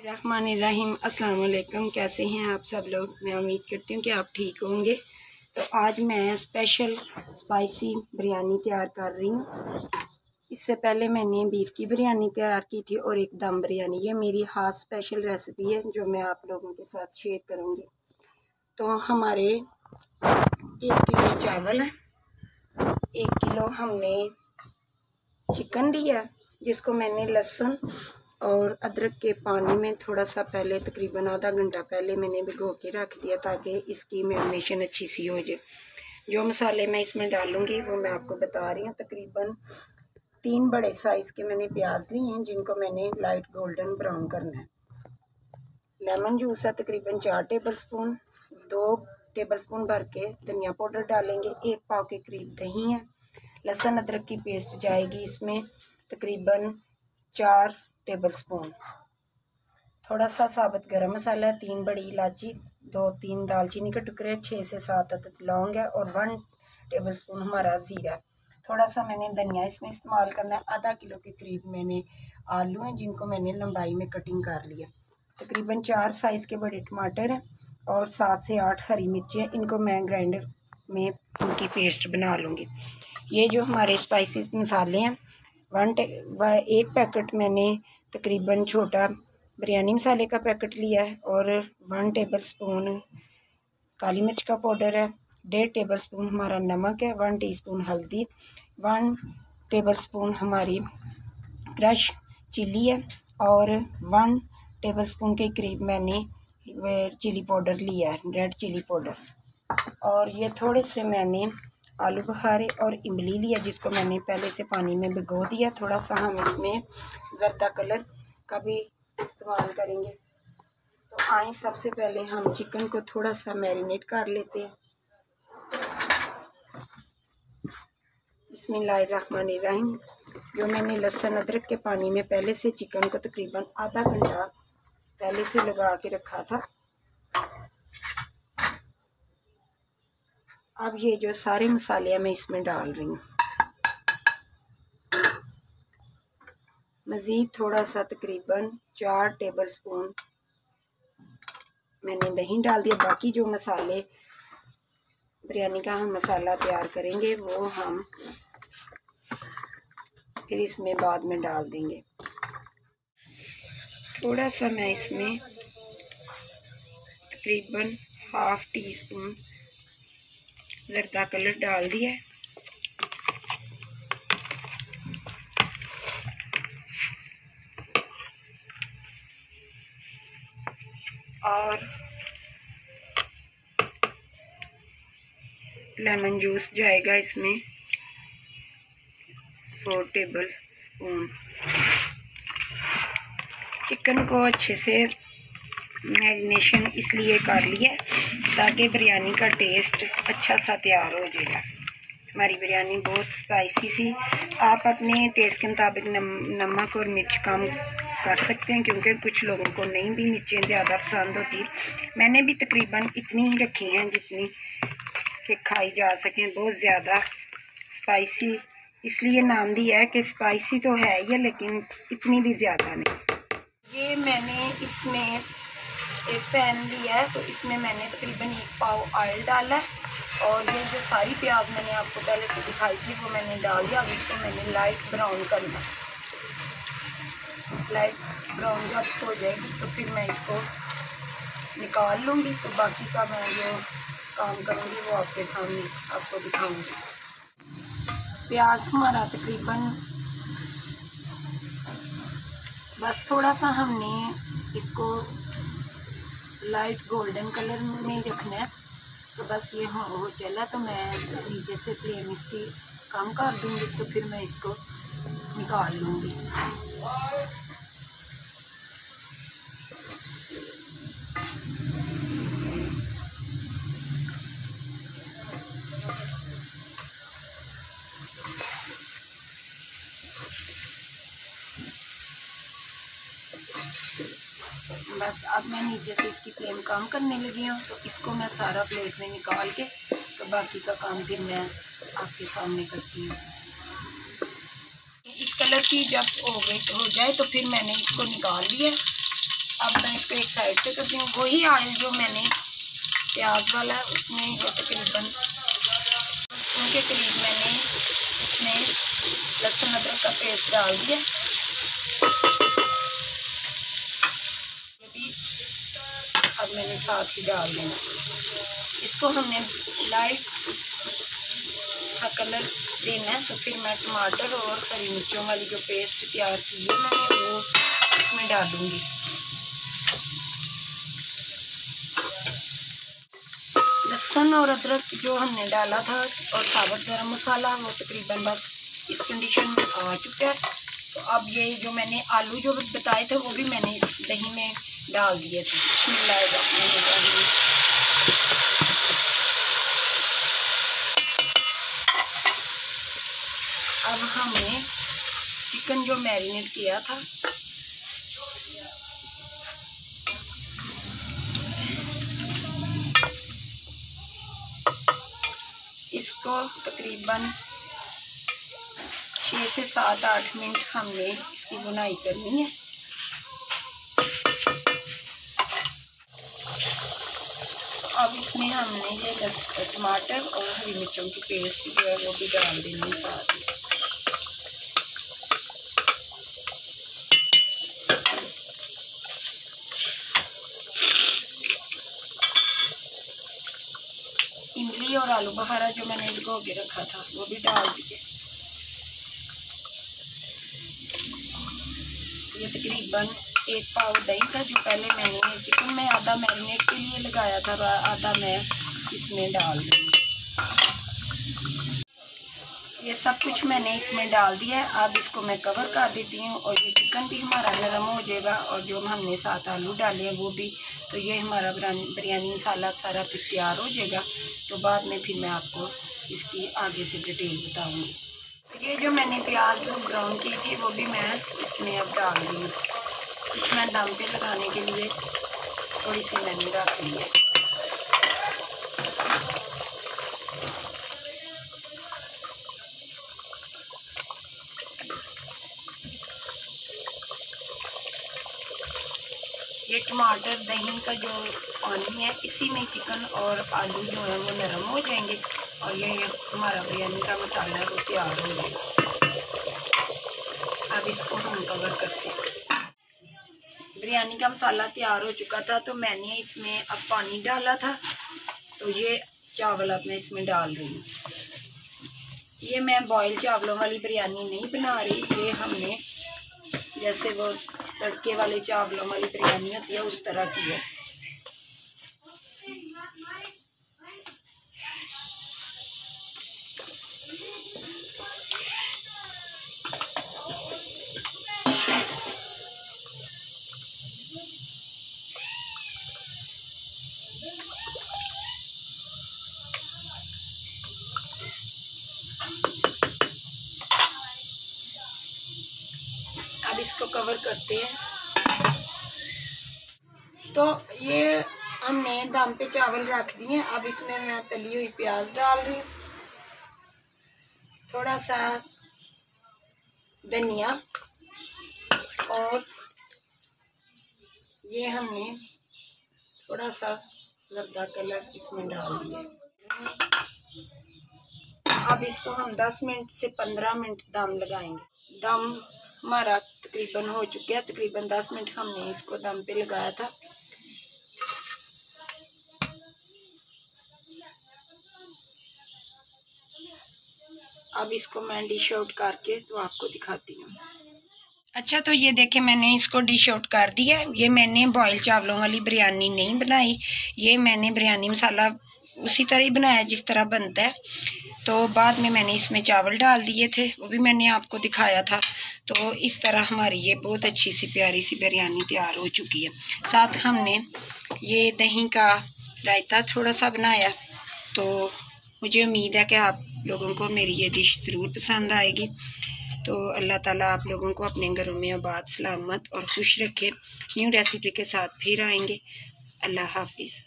रहमानिर्रहीम। अस्सलाम वालेकुम। कैसे हैं आप सब लोग? मैं उम्मीद करती हूँ कि आप ठीक होंगे। तो आज मैं स्पेशल स्पाइसी बिरयानी तैयार कर रही हूँ। इससे पहले मैंने बीफ की बिरयानी तैयार की थी और एक दम बिरयानी। ये मेरी खास स्पेशल रेसिपी है जो मैं आप लोगों के साथ शेयर करूँगी। तो हमारे 1 किलो चावल है, 1 किलो हमने चिकन लिया जिसको मैंने लहसुन और अदरक के पानी में थोड़ा सा पहले तकरीबन आधा घंटा पहले मैंने भिगो के रख दिया ताकि इसकी मैरिनेशन अच्छी सी हो जाए। जो मसाले मैं इसमें डालूँगी वो मैं आपको बता रही हूँ। तकरीबन 3 बड़े साइज़ के मैंने प्याज लिए हैं जिनको मैंने लाइट गोल्डन ब्राउन करना है। लेमन जूस है तकरीबन 4 टेबल स्पून, 2 टेबल स्पून भर के धनिया पाउडर डालेंगे, 1 पाव के करीब दही है, लहसुन अदरक की पेस्ट जाएगी इसमें तकरीबन 4 टेबल स्पून, थोड़ा सा साबुत गरम मसाला, 3 बड़ी इलायची, 2-3 दालचीनी के टुकड़े, 6 से 7 अदद लौंग है और 1 टेबल स्पून हमारा ज़ीरा। थोड़ा सा मैंने धनिया इसमें इस्तेमाल करना है। आधा किलो के करीब मैंने आलू हैं जिनको मैंने लंबाई में कटिंग कर लिया। तकरीबन 4 साइज़ के बड़े टमाटर हैं और 7 से 8 हरी मिर्चें, इनको मैं ग्राइंडर में उनकी पेस्ट बना लूँगी। ये जो हमारे स्पाइसी मसाले हैं 1 पैकेट मैंने तकरीबन छोटा बिरयानी मसाले का पैकेट लिया है और 1 टेबल स्पून काली मिर्च का पाउडर है, 1.5 टेबल स्पून हमारा नमक है, 1 टीस्पून हल्दी, 1 टेबल स्पून हमारी क्रश चिली है और 1 टेबल स्पून के करीब मैंने चिली पाउडर लिया है, रेड चिली पाउडर। और ये थोड़े से मैंने आलू बुखारे और इमली लिया जिसको मैंने पहले से पानी में भिगो दिया। थोड़ा सा हम इसमें ज़रदा कलर का भी इस्तेमाल करेंगे। तो आए सबसे पहले हम चिकन को थोड़ा सा मैरिनेट कर लेते हैं। बिस्मिल्लाहिर्रहमानिर्रहीम। जो मैंने लहसुन अदरक के पानी में पहले से चिकन को तकरीबन आधा घंटा पहले से लगा के रखा था। अब ये जो सारे मसाले मैं इसमें डाल रही हूँ। मज़ीद थोड़ा सा तकरीबन 4 टेबल स्पून मैंने दही डाल दिया। बाकी जो मसाले बिरयानी का हम मसाला तैयार करेंगे वो हम फिर इसमें बाद में डाल देंगे। थोड़ा सा मैं इसमें तकरीबन ½ टीस्पून ज़रदा कलर डाल दिया है और लेमन जूस जाएगा इसमें 4 टेबल स्पून। चिकन को अच्छे से मैरिनेशन इसलिए कर लिया ताकि बिरयानी का टेस्ट अच्छा सा तैयार हो जाएगा। हमारी बिरयानी बहुत स्पाइसी सी, आप अपने टेस्ट के मुताबिक नमक और मिर्च कम कर सकते हैं क्योंकि कुछ लोगों को नहीं भी मिर्चें ज़्यादा पसंद होती। मैंने भी तकरीबन इतनी ही रखी हैं जितनी कि खाई जा सकें। बहुत ज़्यादा स्पाइसी इसलिए नाम दिया है कि स्पाइसी तो है ये लेकिन इतनी भी ज़्यादा नहीं। ये मैंने इसमें एक पैन लिया है तो इसमें मैंने तकरीबन 1 पाव ऑयल डाला है और ये जो सारी प्याज मैंने आपको पहले से दिखाई थी वो मैंने डाल दिया। अब इसको मैंने लाइट ब्राउन करना। लाइट ब्राउन जब हो जाएगी तो फिर मैं इसको निकाल लूँगी। तो बाकी का मैं जो काम करूँगी वो आपके सामने आपको दिखाऊँगी। प्याज हमारा तकरीबन बस थोड़ा सा हमने इसको लाइट गोल्डन कलर में रखना है। तो बस ये हो चला तो मैं नीचे से फ्लेम इसकी कम कर दूँगी तो फिर मैं इसको निकाल लूँगी। बस अब मैं नीचे से इसकी फ्लेम कम करने लगी हूँ तो इसको मैं सारा प्लेट में निकाल के तो बाकी का काम फिर मैं आपके सामने करती हूँ। इस कलर की जब हो जाए तो फिर मैंने इसको निकाल लिया। अब मैं इसको एक साइड से करती हूँ। वही ऑयल जो मैंने प्याज वाला है उसमें तकरीबन उनके करीब मैंने इसमें लहसुन अदरक का पेस्ट डाल दिया। ये भी अब मैंने साथ ही डाल देना। इसको हमने लाइट सा कलर देना है। तो फिर मैं टमाटर और हरी मिर्चों वाली जो पेस्ट तैयार की है मैंने वो इसमें डालूँगी। लहसुन और अदरक जो हमने डाला था और साबुत गरम मसाला वो तकरीबन बस इस कंडीशन में आ चुका है। तो अब ये जो मैंने आलू जो बताए थे वो भी मैंने इस दही में डाल दिए थे। अब हमने चिकन जो मैरिनेट किया था इसको तकरीबन 6 से 7-8 मिनट हमने इसकी बुनाई करनी है। अब इसमें हमने ये टमाटर और हरी मिर्चों की पेस्ट जो है वो भी डाल देनी है साथ ही। इमली और आलू बखारा जो मैंने भिगो के रखा था वो भी डाल दिए। ये तकरीबन 1 पाव दही था जो पहले मैंने चिकन में आधा मैरिनेट के लिए लगाया था, आधा मैं इसमें डाल दूँगी। ये सब कुछ मैंने इसमें डाल दिया है। अब इसको मैं कवर कर देती हूँ और ये चिकन भी हमारा नरम हो जाएगा और जो हमने साथ आलू डाले हैं वो भी। तो ये हमारा बिरयानी मसाला सारा फिर तैयार हो जाएगा। तो बाद में फिर मैं आपको इसकी आगे से डिटेल बताऊँगी। ये जो मैंने प्याज ब्राउन की थी वो भी मैं इसमें अब डाल दी हूँ। कुछ मैं दम पे लगाने के लिए थोड़ी सी मैंने रख ली है। ये टमाटर दही का जो पानी है इसी में चिकन और आलू जो है वो नरम हो जाएंगे और ये हमारा बिरयानी का मसाला है वो तैयार हो जाएगा। अब इसको हम कवर करते हैं। बिरयानी का मसाला तैयार हो चुका था तो मैंने इसमें अब पानी डाला था। तो ये चावल अब मैं इसमें डाल रही हूँ। ये मैं बॉयल चावलों वाली बिरयानी नहीं बना रही, ये हमने जैसे वो तड़के वाले चावलों वाली बिरयानी होती है उस तरह की है। अब इसको कवर करते हैं। तो ये हमने दम पे चावल रख दिए। अब इसमें मैं तली हुई प्याज डाल रही हूँ, थोड़ा सा धनिया और ये हमने थोड़ा सा जर्दा कलर इसमें डाल दिया। अब इसको हम 10 मिनट से 15 मिनट दम लगाएंगे। दम हमारा तकरीबन हो चुका है। तकरीबन 10 मिनट हमने इसको दम पे लगाया था। अब इसको मैं डिश आउट करके तो आपको दिखाती हूँ। अच्छा, तो ये देखें मैंने इसको डिश आउट कर दिया। ये मैंने बॉयल चावलों वाली बिरयानी नहीं बनाई, ये मैंने बिरयानी मसाला उसी तरह ही बनाया जिस तरह बनता है। तो बाद में मैंने इसमें चावल डाल दिए थे, वो भी मैंने आपको दिखाया था। तो इस तरह हमारी ये बहुत अच्छी सी प्यारी सी बिरयानी तैयार हो चुकी है। साथ हमने ये दही का रायता थोड़ा सा बनाया। तो मुझे उम्मीद है कि आप लोगों को मेरी ये डिश ज़रूर पसंद आएगी। तो अल्लाह ताला आप लोगों को अपने घरों में आबाद सलामत और खुश रखे। न्यू रेसिपी के साथ फिर आएंगे। अल्लाह हाफिज़।